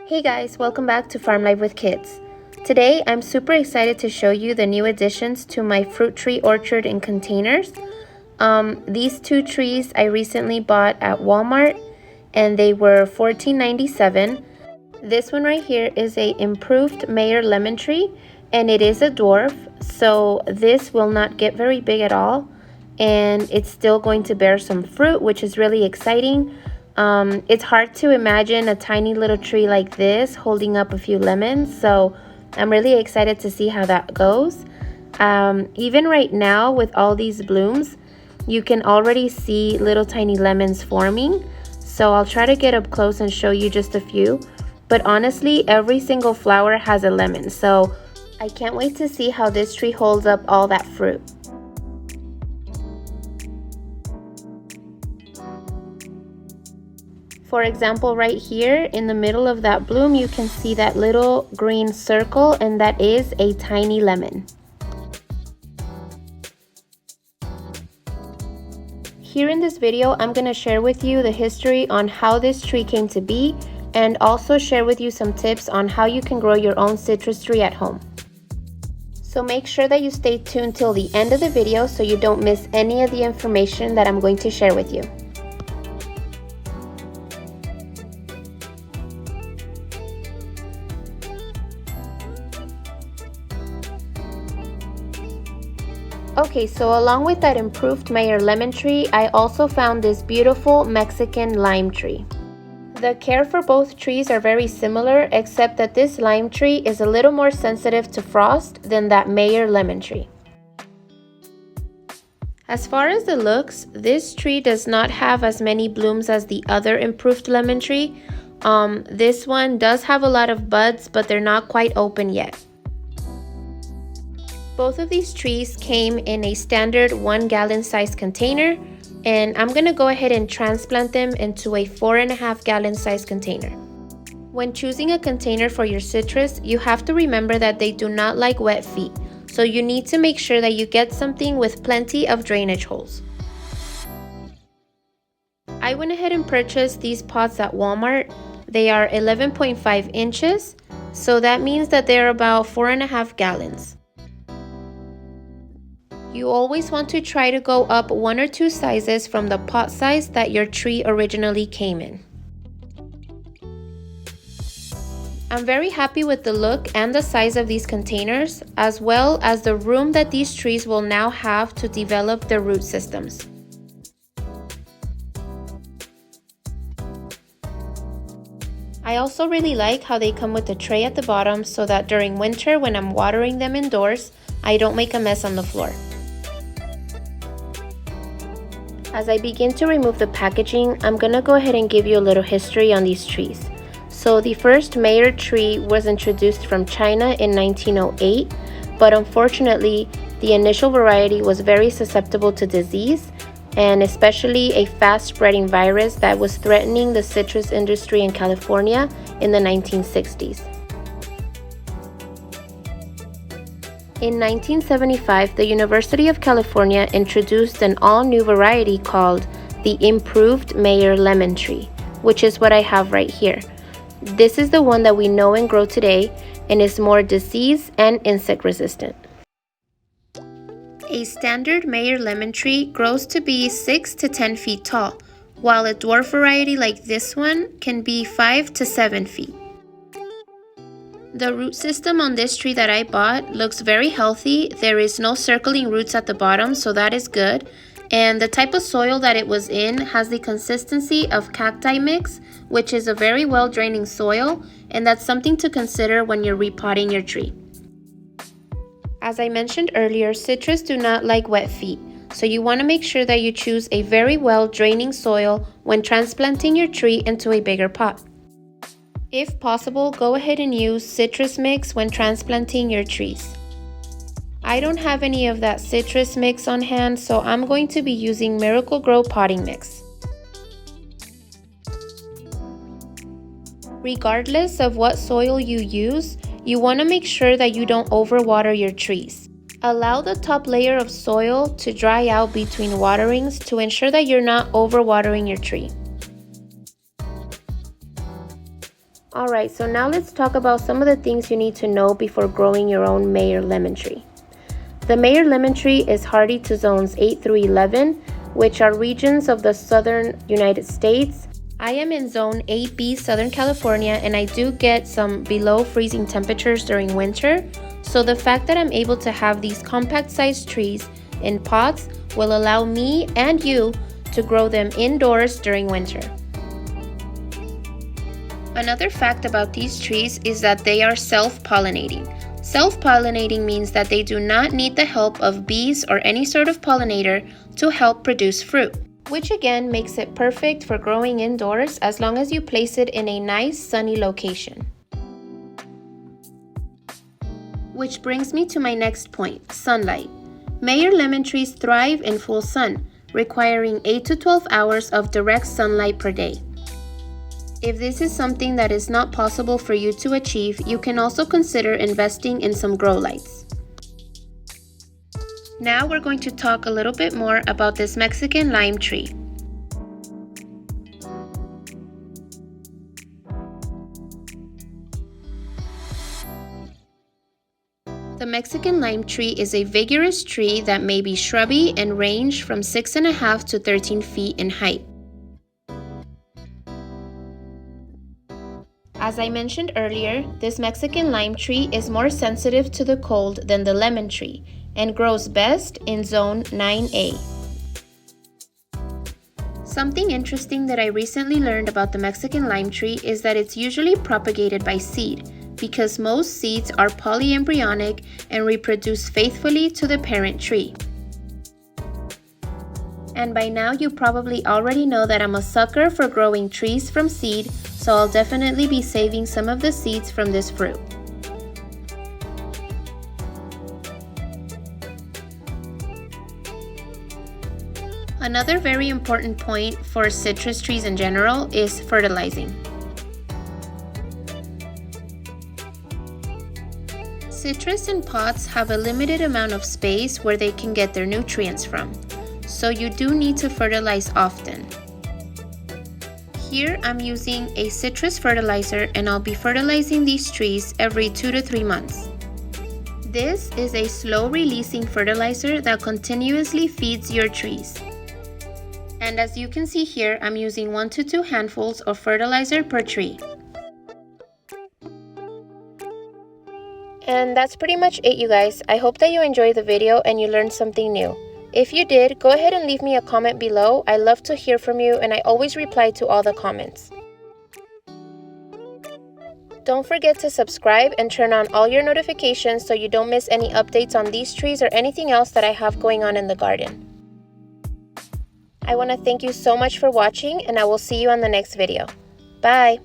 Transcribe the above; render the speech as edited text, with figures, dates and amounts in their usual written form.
Hey guys, welcome back to Farm Life with Kids. Today I'm super excited to show you the new additions to my fruit tree orchard in containers. These two trees I recently bought at Walmart and they were $14.97. This one right here is a improved Meyer lemon tree and it is a dwarf, so this will not get very big at all and it's still going to bear some fruit, which is really exciting. It's hard to imagine a tiny little tree like this holding up a few lemons, so I'm really excited to see how that goes. Even right now with all these blooms, you can already see little tiny lemons forming, so I'll try to get up close and show you just a few. But honestly, every single flower has a lemon, so I can't wait to see how this tree holds up all that fruit. For example, right here in the middle of that bloom, you can see that little green circle, and that is a tiny lemon. Here in this video, I'm going to share with you the history on how this tree came to be, and also share with you some tips on how you can grow your own citrus tree at home. So make sure that you stay tuned till the end of the video so you don't miss any of the information that I'm going to share with you. Okay, so along with that improved Meyer lemon tree, I also found this beautiful Mexican lime tree. The care for both trees are very similar, except that this lime tree is a little more sensitive to frost than that Meyer lemon tree. As far as the looks, this tree does not have as many blooms as the other improved lemon tree. This one does have a lot of buds, but they're not quite open yet. Both of these trees came in a standard 1-gallon size container, and I'm going to go ahead and transplant them into a 4.5-gallon size container. When choosing a container for your citrus, you have to remember that they do not like wet feet, so you need to make sure that you get something with plenty of drainage holes. I went ahead and purchased these pots at Walmart. They are 11.5 inches, so that means that they're about 4.5 gallons. You always want to try to go up 1 or 2 sizes from the pot size that your tree originally came in. I'm very happy with the look and the size of these containers, as well as the room that these trees will now have to develop their root systems. I also really like how they come with a tray at the bottom so that during winter when I'm watering them indoors, I don't make a mess on the floor. As I begin to remove the packaging, I'm gonna go ahead and give you a little history on these trees. So the first Meyer tree was introduced from China in 1908, but unfortunately, the initial variety was very susceptible to disease, and especially a fast-spreading virus that was threatening the citrus industry in California in the 1960s. In 1975, the University of California introduced an all-new variety called the Improved Meyer Lemon Tree, which is what I have right here. This is the one that we know and grow today and is more disease and insect resistant. A standard Meyer lemon tree grows to be 6 to 10 feet tall, while a dwarf variety like this one can be 5 to 7 feet. The root system on this tree that I bought looks very healthy. There is no circling roots at the bottom, so that is good. And the type of soil that it was in has the consistency of cacti mix, which is a very well draining soil, and that's something to consider when you're repotting your tree. As I mentioned earlier, citrus do not like wet feet, so you want to make sure that you choose a very well draining soil when transplanting your tree into a bigger pot. If possible, go ahead and use citrus mix when transplanting your trees. I don't have any of that citrus mix on hand, so I'm going to be using Miracle-Gro potting mix. Regardless of what soil you use, you want to make sure that you don't overwater your trees. Allow the top layer of soil to dry out between waterings to ensure that you're not overwatering your tree. Alright, so now let's talk about some of the things you need to know before growing your own Meyer lemon tree. The Meyer lemon tree is hardy to zones 8 through 11, which are regions of the southern United States. I am in zone 8B, Southern California, and I do get some below freezing temperatures during winter. So the fact that I'm able to have these compact sized trees in pots will allow me and you to grow them indoors during winter. Another fact about these trees is that they are self-pollinating. Self-pollinating means that they do not need the help of bees or any sort of pollinator to help produce fruit, which again makes it perfect for growing indoors as long as you place it in a nice sunny location. Which brings me to my next point, sunlight. Meyer lemon trees thrive in full sun, requiring 8 to 12 hours of direct sunlight per day. If this is something that is not possible for you to achieve, you can also consider investing in some grow lights. Now we're going to talk a little bit more about this Mexican lime tree. The Mexican lime tree is a vigorous tree that may be shrubby and range from 6.5 to 13 feet in height. As I mentioned earlier, this Mexican lime tree is more sensitive to the cold than the lemon tree and grows best in zone 9A. Something interesting that I recently learned about the Mexican lime tree is that it's usually propagated by seed, because most seeds are polyembryonic and reproduce faithfully to the parent tree. And by now you probably already know that I'm a sucker for growing trees from seed, so I'll definitely be saving some of the seeds from this fruit. Another very important point for citrus trees in general is fertilizing. Citrus in pots have a limited amount of space where they can get their nutrients from, so you do need to fertilize often. Here I'm using a citrus fertilizer and I'll be fertilizing these trees every 2 to 3 months. This is a slow releasing fertilizer that continuously feeds your trees. And as you can see here, I'm using 1 to 2 handfuls of fertilizer per tree. And that's pretty much it, you guys. I hope that you enjoyed the video and you learned something new. If you did, go ahead and leave me a comment below. I love to hear from you and I always reply to all the comments. Don't forget to subscribe and turn on all your notifications so you don't miss any updates on these trees or anything else that I have going on in the garden. I want to thank you so much for watching and I will see you on the next video. Bye!